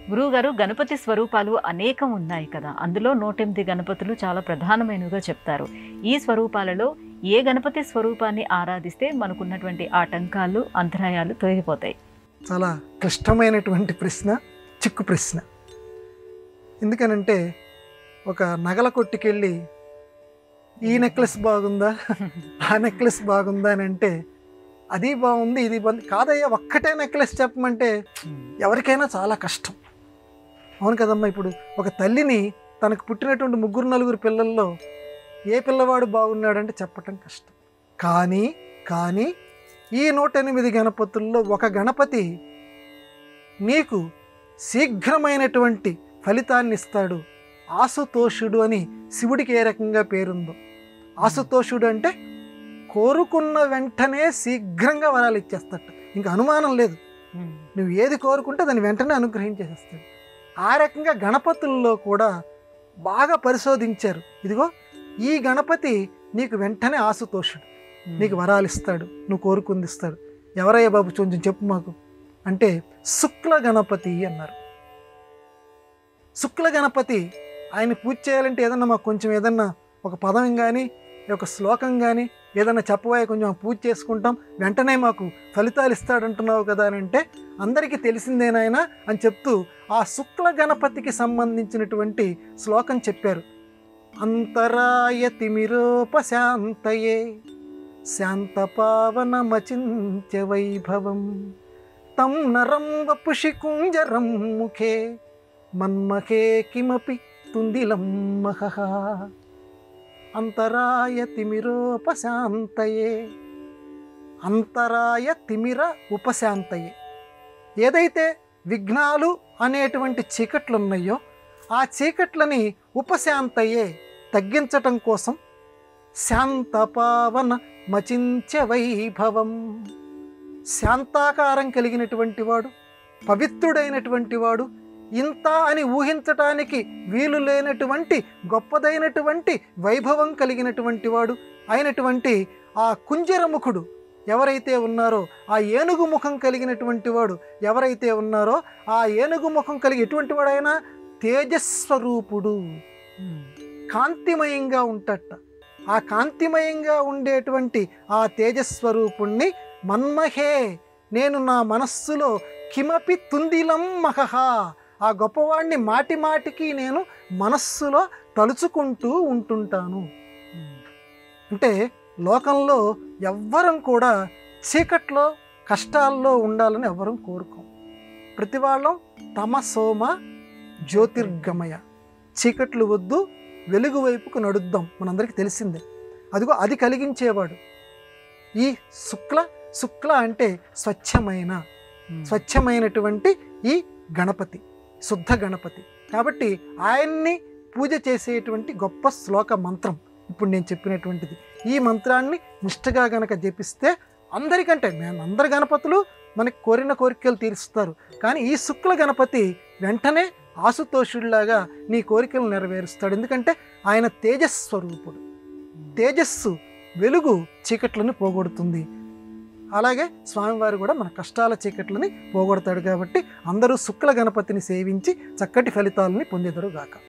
గురువుగారు గణపతి స్వరూపాలు అనేకం ఉన్నాయి కదా, అందులో 108 గణపతులు చాలా ప్రధానమైనవిగా చెప్తారు. ఈ స్వరూపాలలో ఏ గణపతి స్వరూపాన్ని ఆరాధిస్తే మనకున్నటువంటి ఆటంకాలు, అంతరాయాలు తొలగిపోతాయి? చాలా క్లిష్టమైనటువంటి ప్రశ్న, చిక్కు ప్రశ్న. ఎందుకనంటే ఒక నగల కొట్టుకెళ్ళి ఈ నెక్లెస్ బాగుందా, ఆ నెక్లెస్ బాగుందా అని అంటే అది బాగుంది, ఇది బాగుంది కాదయ్యా, ఒక్కటే నెక్లెస్ చెప్పమంటే ఎవరికైనా చాలా కష్టం. అవును కదమ్మా. ఇప్పుడు ఒక తల్లిని తనకు పుట్టినటువంటి 3-4 పిల్లల్లో ఏ పిల్లవాడు బాగున్నాడంటే చెప్పటం కష్టం. కానీ ఈ 108 గణపతుల్లో ఒక గణపతి నీకు శీఘ్రమైనటువంటి ఫలితాన్ని ఇస్తాడు. ఆశుతోషుడు అని శివుడికి ఏ రకంగా పేరుందో. ఆశుతోషుడు అంటే కోరుకున్న వెంటనే శీఘ్రంగా వరాలు ఇచ్చేస్తాడు, ఇంకా అనుమానం లేదు. నువ్వు ఏది కోరుకుంటే దాన్ని వెంటనే అనుగ్రహించేసేస్తాడు. ఆ రకంగా గణపతుల్లో కూడా బాగా పరిశోధించారు. ఇదిగో ఈ గణపతి నీకు వెంటనే ఆశుతోషుడు, నీకు వరాలు ఇస్తాడు, నువ్వు కోరుకుంది ఇస్తాడు. ఎవరయ్యా బాబు కొంచెం చెప్పు మాకు అంటే శుక్ల గణపతి అన్నారు. శుక్ల గణపతి ఆయన పూజ చేయాలంటే ఏదన్నా మాకు కొంచెం ఏదన్నా ఒక పదం కానీ ఒక శ్లోకం కానీ ఏదన్నా చెప్పబోయే కొంచెం పూజ చేసుకుంటాం, వెంటనే మాకు ఫలితాలు ఇస్తాడంటున్నావు కదా అని అంటే అందరికీ తెలిసిందేనాయనా అని చెప్తూ ఆ శుక్ల గణపతికి సంబంధించినటువంటి శ్లోకం చెప్పారు. అంతరాయ తిమిరోపశాంతయే శాంతపావనమచింత్య వైభవం తం నరం వపుషి కుంజరం ముఖే మన్మఖే కిమపి తుందిలం మహః. అంతరాయ తిమిరోపశాంతయే, అంతరాయ తిమిర ఉపశాంతయే. ఏదైతే విఘ్నాలు అనేటువంటి చీకట్లు ఉన్నాయో ఆ చీకట్లని ఉపశాంతయే తగ్గించటం కోసం శాంతపావన మచింత్య వైభవం, శాంతాకారం కలిగినటువంటి వాడు, పవిత్రుడైనటువంటి వాడు, ఇంత అని ఊహించటానికి వీలు లేనటువంటి గొప్పదైనటువంటి వైభవం కలిగినటువంటి వాడు అయినటువంటి ఆ కుంజరముఖుడు ఎవరైతే ఉన్నారో, ఆ ఏనుగు ముఖం కలిగినటువంటి వాడు ఎవరైతే ఉన్నారో, ఆ ఏనుగు ముఖం కలిగి ఎటువంటి వాడైనా తేజస్వరూపుడు, కాంతిమయంగా ఉంటట. ఆ కాంతిమయంగా ఉండేటువంటి ఆ తేజస్వరూపుణ్ణి మన్మహే, నేను నా మనస్సులో కిమపి తుందిలం మహః, ఆ గొప్పవాడిని మాటి మాటికి నేను మనస్సులో తలుచుకుంటూ ఉంటుంటాను. అంటే లోకంలో ఎవ్వరం కూడా చీకట్లో కష్టాల్లో ఉండాలని ఎవ్వరం కోరుకోం. ప్రతి వాళ్ళం తమ సోమ జ్యోతిర్గమయ, చీకట్లు వద్దు వెలుగు వైపుకు నడుద్దాం, మనందరికీ తెలిసిందే. అదిగో అది కలిగించేవాడు ఈ శుక్ల అంటే స్వచ్ఛమైనటువంటి ఈ గణపతి, శుద్ధ గణపతి. కాబట్టి ఆయన్ని పూజ చేసేటువంటి గొప్ప శ్లోక మంత్రం ఇప్పుడు నేను చెప్పినటువంటిది. ఈ మంత్రాన్ని నిష్ఠగా గనక జపిస్తే అందరికంటే అందరి గణపతులు మనకి కోరిన కోరికలు తీరుస్తారు, కానీ ఈ శుక్ల గణపతి వెంటనే ఆశుతోషుడిలాగా నీ కోరికలు నెరవేరుస్తాడు. ఎందుకంటే ఆయన తేజస్వరూపుడు. తేజస్సు, వెలుగు చీకట్లను పోగొడుతుంది. అలాగే స్వామివారు కూడా మన కష్టాల చీకట్లని పోగొడతాడు. కాబట్టి అందరూ శుక్ల గణపతిని సేవించి చక్కటి ఫలితాలని పొందేదరుగాక.